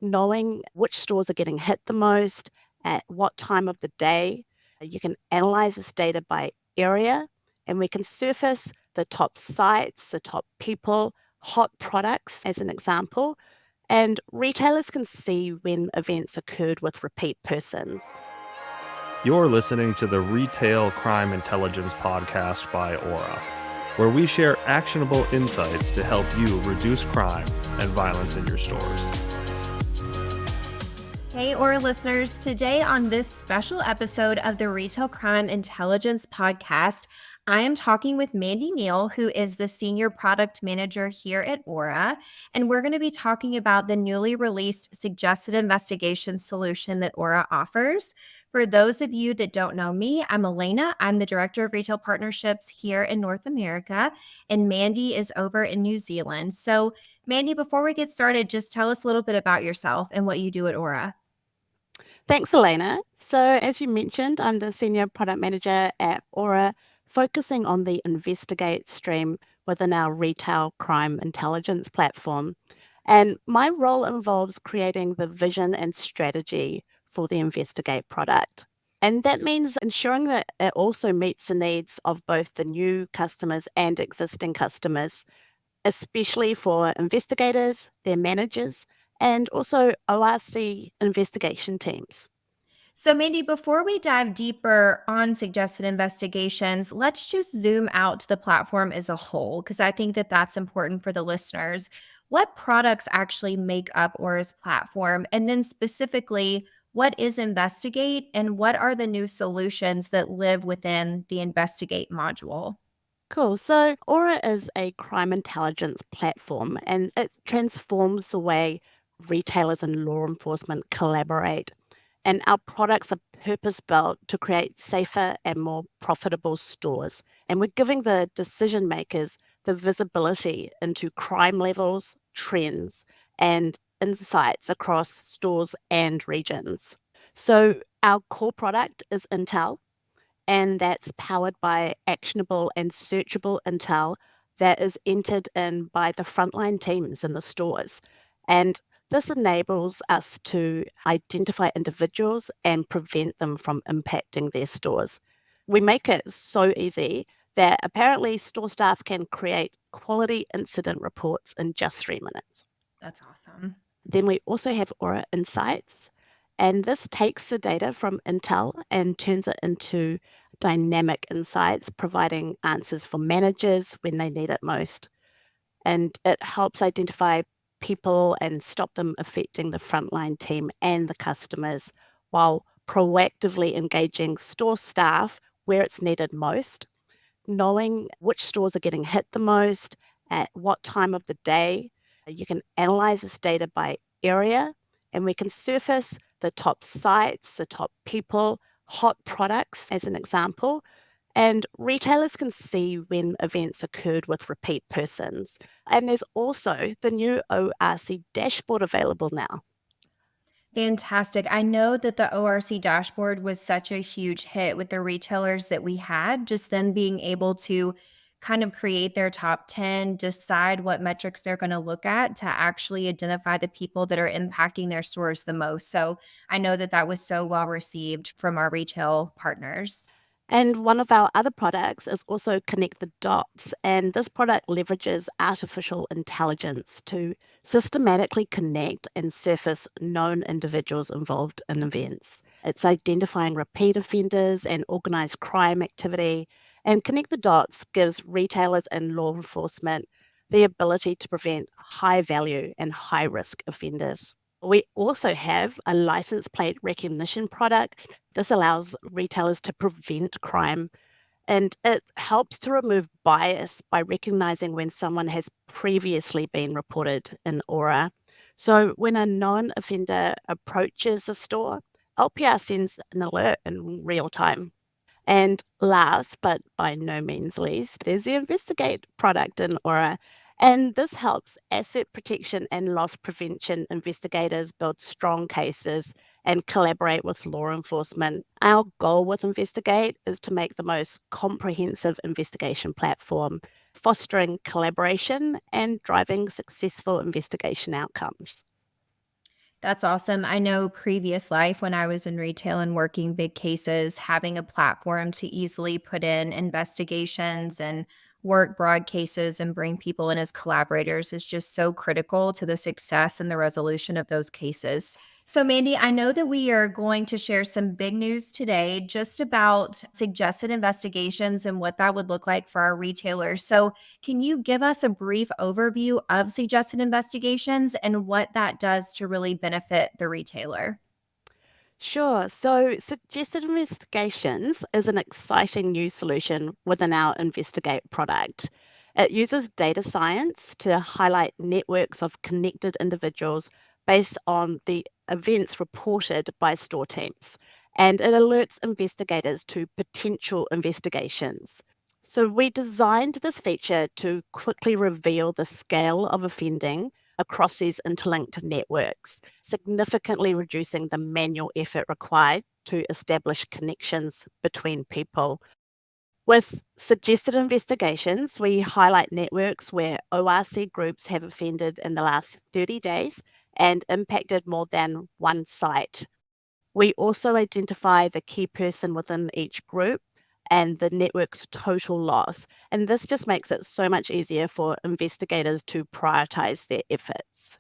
knowing which stores are getting hit the most, at what time of the day. You can analyze this data by area, and we can surface the top sites, the top people, hot products, as an example. And retailers can see when events occurred with repeat persons. You're listening to the Retail Crime Intelligence Podcast by Auror, where we share actionable insights to help you reduce crime and violence in your stores. Hey, Auror listeners. Today on this special episode of the Retail Crime Intelligence Podcast, I am talking with Mandy Neal, who is the Senior Product Manager here at Auror, and we're going to be talking about the newly released suggested investigation solution that Auror offers. For those of you that don't know me, I'm Alaina. I'm the Director of Retail Partnerships here in North America, and Mandy is over in New Zealand. So, Mandy, before we get started, just tell us a little bit about yourself and what you do at Auror. Thanks, Alaina. So, as you mentioned, I'm the Senior Product Manager at Auror, focusing on the Investigate stream within our Retail Crime Intelligence platform. And my role involves creating the vision and strategy for the Investigate product. And that means ensuring that it also meets the needs of both the new customers and existing customers, especially for investigators, their managers, and also ORC investigation teams. So, Mandy, before we dive deeper on suggested investigations, let's just zoom out to the platform as a whole, because I think that that's important for the listeners. What products actually make up Auror's platform? And then specifically, what is Investigate and what are the new solutions that live within the Investigate module? Cool. So Aura is a crime intelligence platform and it transforms the way retailers and law enforcement collaborate. And our products are purpose built to create safer and more profitable stores. And we're giving the decision makers the visibility into crime levels, trends, and insights across stores and regions. So our core product is Intel, and that's powered by actionable and searchable intel that is entered in by the frontline teams in the stores. And this enables us to identify individuals and prevent them from impacting their stores. We make it so easy that apparently store staff can create quality incident reports in just 3 minutes. That's awesome. Then we also have Aura Insights, and this takes the data from Intel and turns it into dynamic insights, providing answers for managers when they need it most. And it helps identify people and stop them affecting the frontline team and the customers while proactively engaging store staff where it's needed most, knowing which stores are getting hit the most, at what time of the day. You can analyze this data by area, and we can surface the top sites, the top people, hot products, as an example. And retailers can see when events occurred with repeat persons. And there's also the new ORC dashboard available now. Fantastic. I know that the ORC dashboard was such a huge hit with the retailers that we had, just them being able to kind of create their top 10, decide what metrics they're going to look at to actually identify the people that are impacting their stores the most. So I know that that was so well received from our retail partners. And one of our other products is also Connect the Dots. And this product leverages artificial intelligence to systematically connect and surface known individuals involved in events. It's identifying repeat offenders and organized crime activity. And Connect the Dots gives retailers and law enforcement the ability to prevent high value and high risk offenders. We also have a license plate recognition product. This allows retailers to prevent crime, and it helps to remove bias by recognizing when someone has previously been reported in Aura. So when a known offender approaches a store, LPR sends an alert in real time. And last, but by no means least, is the Investigate product in Aura. And this helps asset protection and loss prevention investigators build strong cases and collaborate with law enforcement. Our goal with Investigate is to make the most comprehensive investigation platform, fostering collaboration and driving successful investigation outcomes. That's awesome. I know previous life when I was in retail and working big cases, having a platform to easily put in investigations and work broad cases and bring people in as collaborators is just so critical to the success and the resolution of those cases. So, Mandy, I know that we are going to share some big news today just about suggested investigations and what that would look like for our retailers. So, can you give us a brief overview of suggested investigations and what that does to really benefit the retailer? Sure. So, suggested investigations is an exciting new solution within our Investigate product. It uses data science to highlight networks of connected individuals based on the events reported by store teams, and it alerts investigators to potential investigations. So, we designed this feature to quickly reveal the scale of offending across these interlinked networks, significantly reducing the manual effort required to establish connections between people. With suggested investigations, we highlight networks where ORC groups have offended in the last 30 days and impacted more than one site. We also identify the key person within each group and the network's total loss. And this just makes it so much easier for investigators to prioritize their efforts.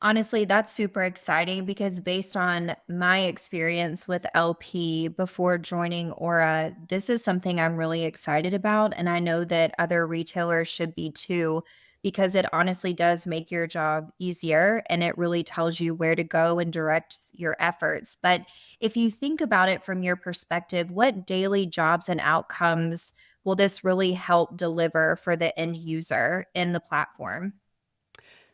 Honestly, that's super exciting because based on my experience with LP before joining Aura, this is something I'm really excited about. And I know that other retailers should be too, because it honestly does make your job easier and it really tells you where to go and direct your efforts. But if you think about it from your perspective, what daily jobs and outcomes will this really help deliver for the end user in the platform?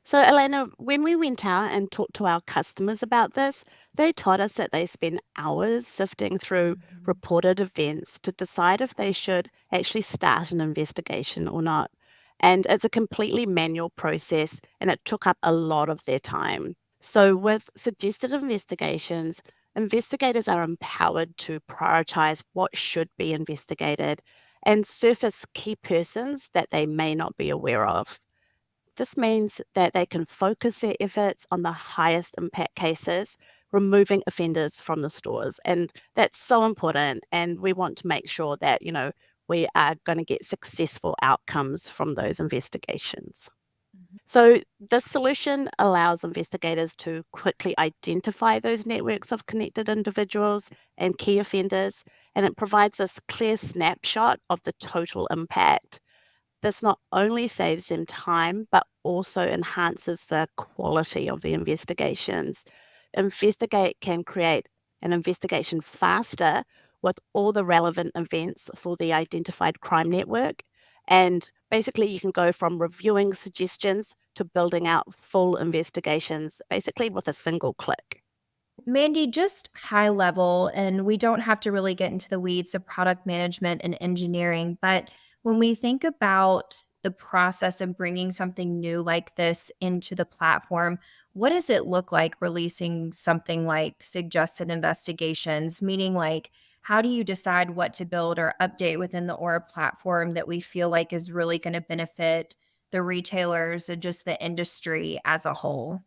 So, Elena, when we went out and talked to our customers about this, they told us that they spend hours sifting through Mhm. reported events to decide if they should actually start an investigation or not. And it's a completely manual process, and it took up a lot of their time. So, with suggested investigations, investigators are empowered to prioritize what should be investigated and surface key persons that they may not be aware of. This means that they can focus their efforts on the highest impact cases, removing offenders from the stores. And that's so important. And we want to make sure that, we are going to get successful outcomes from those investigations. So, this solution allows investigators to quickly identify those networks of connected individuals and key offenders, and it provides us clear snapshot of the total impact. This not only saves them time, but also enhances the quality of the investigations. Investigate can create an investigation faster with all the relevant events for the identified crime network. And basically, you can go from reviewing suggestions to building out full investigations, basically with a single click. Mandy, just high level, and we don't have to really get into the weeds of product management and engineering, but when we think about the process of bringing something new like this into the platform, what does it look like releasing something like suggested investigations? Meaning, like, how do you decide what to build or update within the Aura platform that we feel like is really going to benefit the retailers and just the industry as a whole?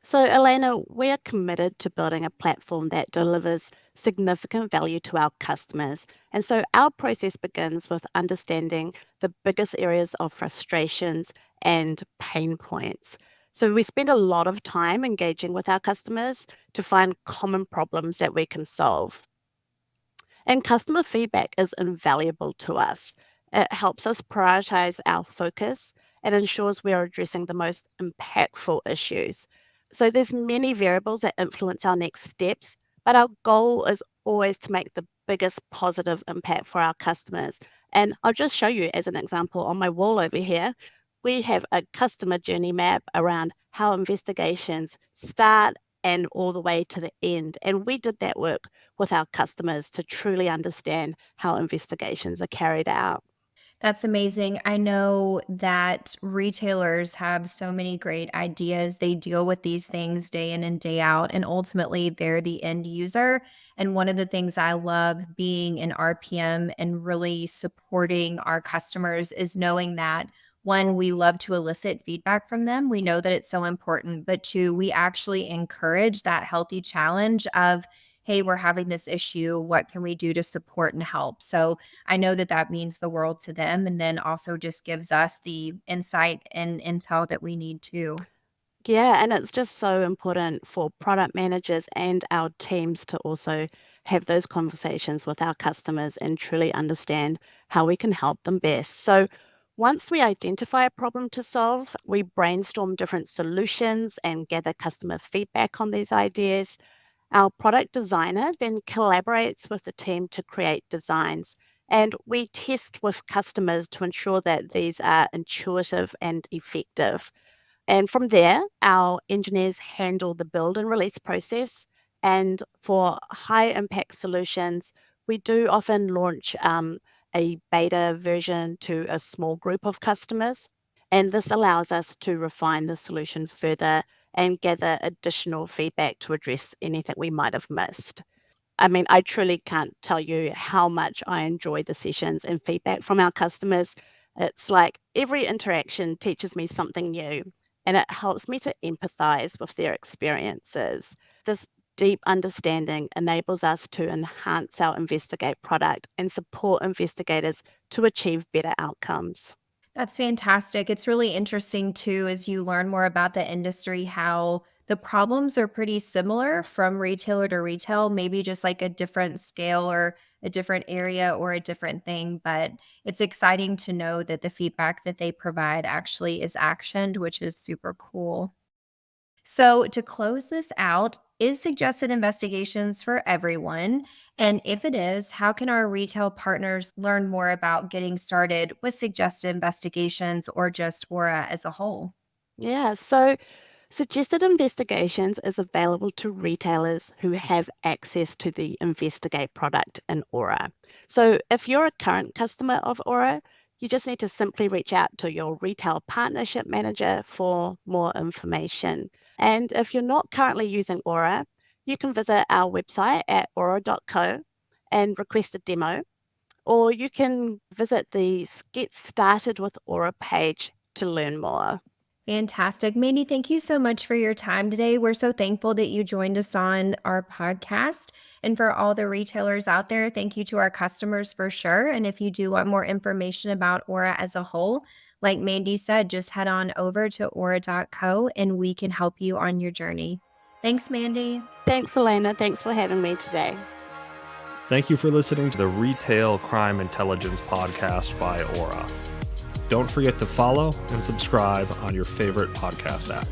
So, Elena, we are committed to building a platform that delivers significant value to our customers. And so, our process begins with understanding the biggest areas of frustrations and pain points. So, we spend a lot of time engaging with our customers to find common problems that we can solve. And customer feedback is invaluable to us. It helps us prioritize our focus and ensures we are addressing the most impactful issues. So there's many variables that influence our next steps, but our goal is always to make the biggest positive impact for our customers. And I'll just show you as an example on my wall over here. We have a customer journey map around how investigations start and all the way to the end. And we did that work with our customers to truly understand how investigations are carried out. That's amazing. I know that retailers have so many great ideas. They deal with these things day in and day out, and ultimately they're the end user. And one of the things I love being in RPM and really supporting our customers is knowing that one, we love to elicit feedback from them. We know that it's so important. But two, we actually encourage that healthy challenge of, hey, we're having this issue. What can we do to support and help? So I know that that means the world to them, and then also just gives us the insight and intel that we need too. Yeah, and it's just so important for product managers and our teams to also have those conversations with our customers and truly understand how we can help them best. So, once we identify a problem to solve, we brainstorm different solutions and gather customer feedback on these ideas. Our product designer then collaborates with the team to create designs, and we test with customers to ensure that these are intuitive and effective. And from there, our engineers handle the build and release process. And for high impact solutions, we do often launch a beta version to a small group of customers. And this allows us to refine the solution further and gather additional feedback to address anything we might have missed. I mean, I truly can't tell you how much I enjoy the sessions and feedback from our customers. It's like every interaction teaches me something new and it helps me to empathize with their experiences. This deep understanding enables us to enhance our Investigate product and support investigators to achieve better outcomes. That's fantastic. It's really interesting too, as you learn more about the industry, how the problems are pretty similar from retailer to retail, maybe just like a different scale or a different area or a different thing. But it's exciting to know that the feedback that they provide actually is actioned, which is super cool. So, to close this out, is suggested investigations for everyone? And if it is, how can our retail partners learn more about getting started with suggested investigations or just Aura as a whole? Yeah, so suggested investigations is available to retailers who have access to the Investigate product in Aura. So if you're a current customer of Aura, you just need to simply reach out to your retail partnership manager for more information. And if you're not currently using Aura, you can visit our website at auror.co and request a demo, or you can visit the Get Started with Aura page to learn more. Fantastic. Mandy, thank you so much for your time today. We're so thankful that you joined us on our podcast. And for all the retailers out there, thank you to our customers for sure. And if you do want more information about Aura as a whole, like Mandy said, just head on over to aura.co and we can help you on your journey. Thanks, Mandy. Thanks, Alaina. Thanks for having me today. Thank you for listening to the Retail Crime Intelligence podcast by Aura. Don't forget to follow and subscribe on your favorite podcast app.